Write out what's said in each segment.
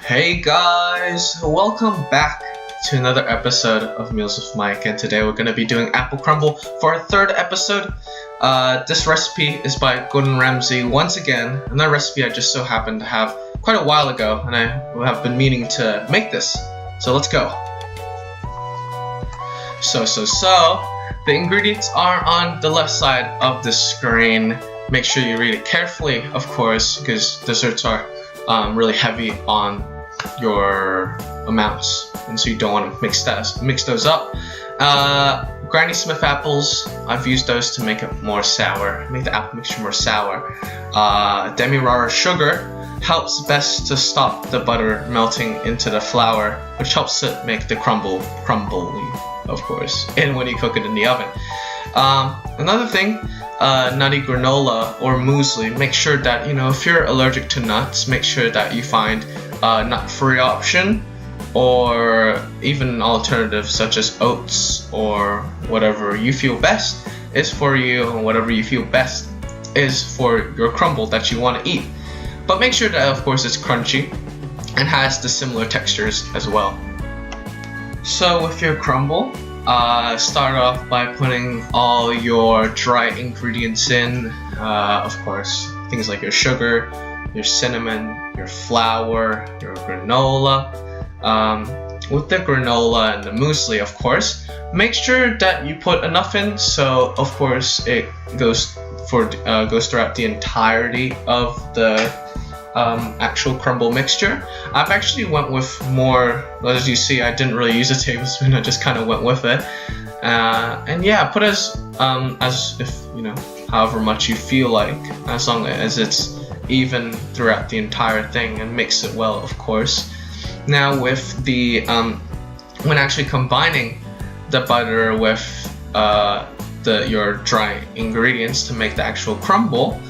Hey guys, welcome back to another episode of Meals with Mike, and today we're going to be doing apple crumble for our third episode. This recipe is by Gordon Ramsay once again, and that recipe I just so happened to have quite a while ago, and I have been meaning to make this. So let's go. So, the ingredients are on the left side of the screen. Make sure you read it carefully, of course, because desserts are really heavy on your amounts, and so you don't want to mix those up. Granny Smith apples, I've used those to make it more sour, make the apple mixture more sour. Demerara sugar helps best to stop the butter melting into the flour, which helps to make the crumbly, of course, and when you cook it in the oven. Another thing, nutty granola or muesli, make sure that, if you're allergic to nuts, make sure that you find a nut-free option, or even an alternative such as oats, or whatever you feel best is for you, and whatever you feel best is for your crumble that you want to eat. But make sure that, of course, it's crunchy and has the similar textures as well. So with your crumble, start off by putting all your dry ingredients in, of course, things like your sugar, your cinnamon, your flour, your granola. With the granola and the muesli, of course, make sure that you put enough in so, of course, it goes throughout the entirety of the actual crumble mixture. I've actually went with more. As you see, I didn't really use a tablespoon. I just kind of went with it, and yeah, put as if however much you feel like, as long as it's even throughout the entire thing, and mix it well, of course. Now with the when actually combining the butter with your dry ingredients to make the actual crumble,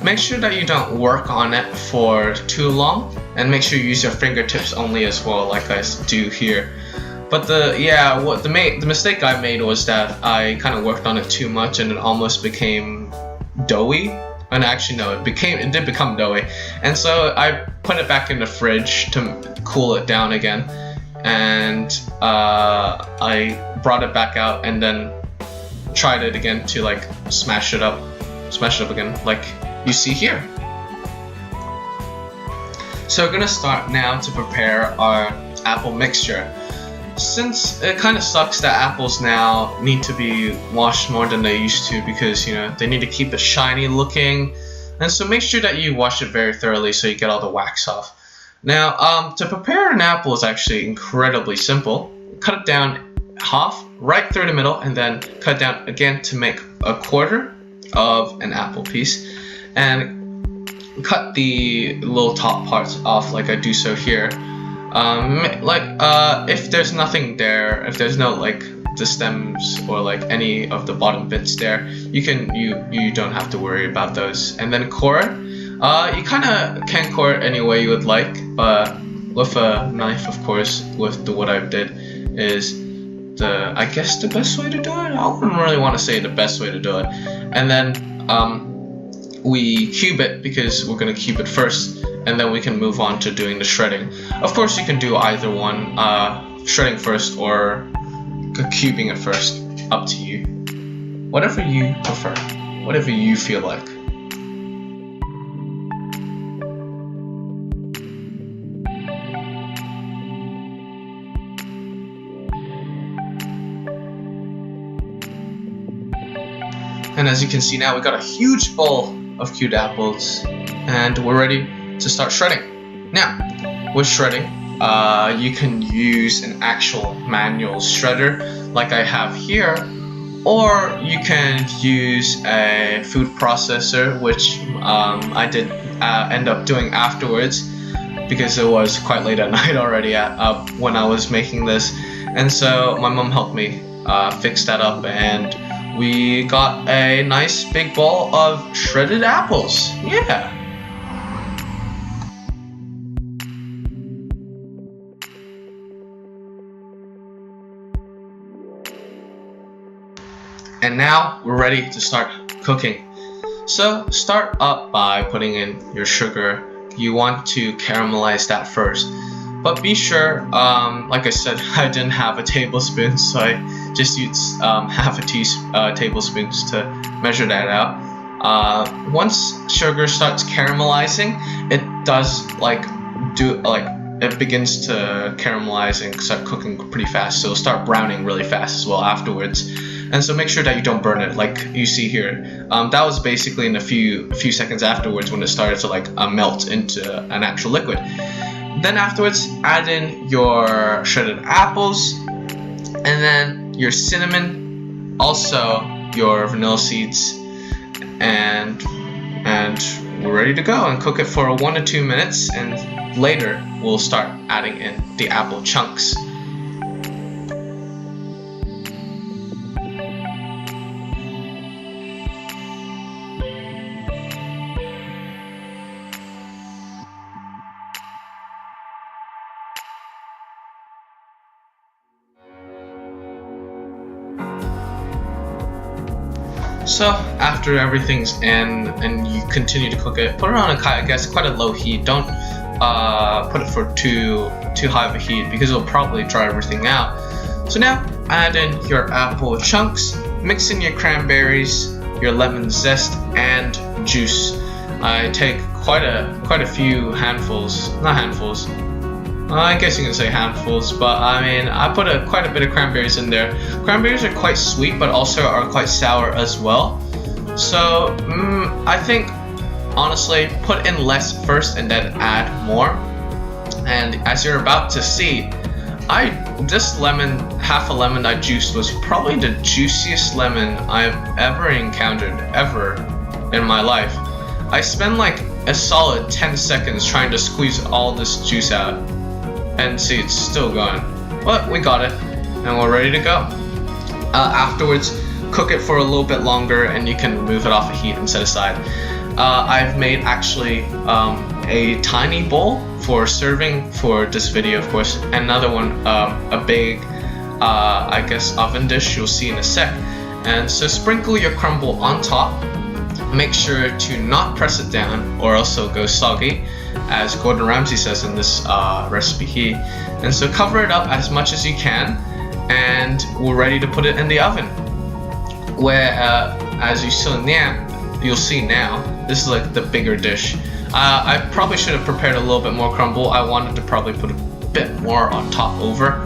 make sure that you don't work on it for too long, and make sure you use your fingertips only as well, like I do here. But the mistake I made was that I kind of worked on it too much, and it almost became doughy. And actually, no, it did become doughy, and so I put it back in the fridge to cool it down again, and I brought it back out and then tried it again to smash it up again, like you see here. So we're gonna start now to prepare our apple mixture. Since it kind of sucks that apples now need to be washed more than they used to, because they need to keep it shiny looking, and so make sure that you wash it very thoroughly so you get all the wax off. Now, to prepare an apple is actually incredibly simple. Cut it down half, right through the middle, and then cut it down again to make a quarter of an apple piece, and cut the little top parts off like I do so here. If there's nothing there, if there's no the stems or any of the bottom bits there, you don't have to worry about those. And then core it. You kind of can core it any way you would like, but with a knife, of course, with what I did is I guess the best way to do it. I wouldn't really want to say the best way to do it. And then we cube it, because we're going to cube it first, and then we can move on to doing the shredding. Of course, you can do either one, shredding first or cubing it first, up to you. Whatever you prefer, whatever you feel like. And as you can see now, we got a huge bowl of cubed apples, and we're ready to start shredding. Now, with shredding, you can use an actual manual shredder like I have here, or you can use a food processor, which I did end up doing afterwards, because it was quite late at night already when I was making this, and so my mom helped me fix that up, and we got a nice big bowl of shredded apples. Yeah. And now we're ready to start cooking. So start up by putting in your sugar. You want to caramelize that first. But be sure, like I said, I didn't have a tablespoon, so I just used half a tablespoon to measure that out. Once sugar starts caramelizing, it does it begins to caramelize and start cooking pretty fast, so it'll start browning really fast as well afterwards. And so make sure that you don't burn it, like you see here. That was basically in a few seconds afterwards when it started to melt into an actual liquid. Then afterwards, add in your shredded apples, and then your cinnamon, also your vanilla seeds, and we're ready to go and cook it for 1 to 2 minutes, and later we'll start adding in the apple chunks. So after everything's in and you continue to cook it, put it on quite a low heat. Don't put it for too high of a heat because it'll probably dry everything out. So now add in your apple chunks, mix in your cranberries, your lemon zest, and juice. I take quite a few handfuls, not handfuls. I guess you can say handfuls, but I mean, I put quite a bit of cranberries in there. Cranberries are quite sweet, but also are quite sour as well. So I think, honestly, put in less first and then add more. And as you're about to see, this lemon, half a lemon I juiced, was probably the juiciest lemon I've ever encountered, ever in my life. I spent like a solid 10 seconds trying to squeeze all this juice out. And see, it's still going, but we got it and we're ready to go. Afterwards, cook it for a little bit longer and you can remove it off the heat and set aside. I've made actually a tiny bowl for serving for this video, of course, and another one, a big I guess oven dish you'll see in a sec. And so sprinkle your crumble on top. Make sure to not press it down or else it'll go soggy, as Gordon Ramsay says in this recipe. And so cover it up as much as you can, and we're ready to put it in the oven. Where, as you'll see now, this is like the bigger dish. I probably should have prepared a little bit more crumble. I wanted to probably put a bit more on top over.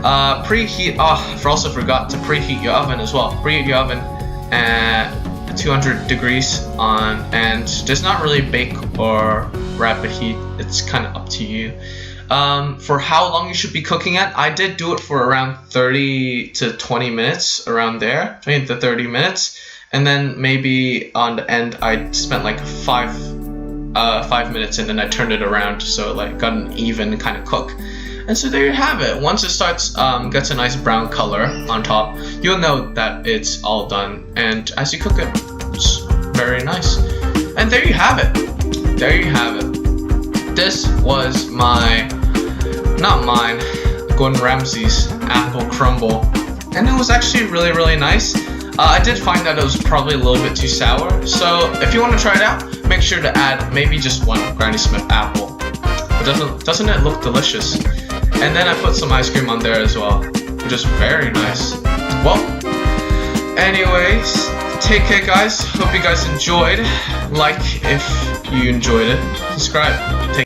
Preheat. I also forgot to preheat your oven as well. Preheat your oven at 200 degrees on, and does not really bake or rapid heat. It's kind of up to you. For how long you should be cooking it, I did do it for around 30 to 20 minutes, around there, 20 to 30 minutes, and then maybe on the end I spent like 5 minutes, and then I turned it around so it got an even kind of cook. And so there you have it. Once it starts gets a nice brown color on top, you'll know that it's all done. And as you cook it, it's very nice. And there you have it. There you have it. This was Gordon Ramsay's apple crumble, and it was actually really, really nice. I did find that it was probably a little bit too sour. So if you want to try it out, make sure to add maybe just 1 Granny Smith apple. But doesn't it look delicious? And then I put some ice cream on there as well, which is very nice. Well, anyways, take care guys. Hope you guys enjoyed. Like if you enjoyed it. Subscribe.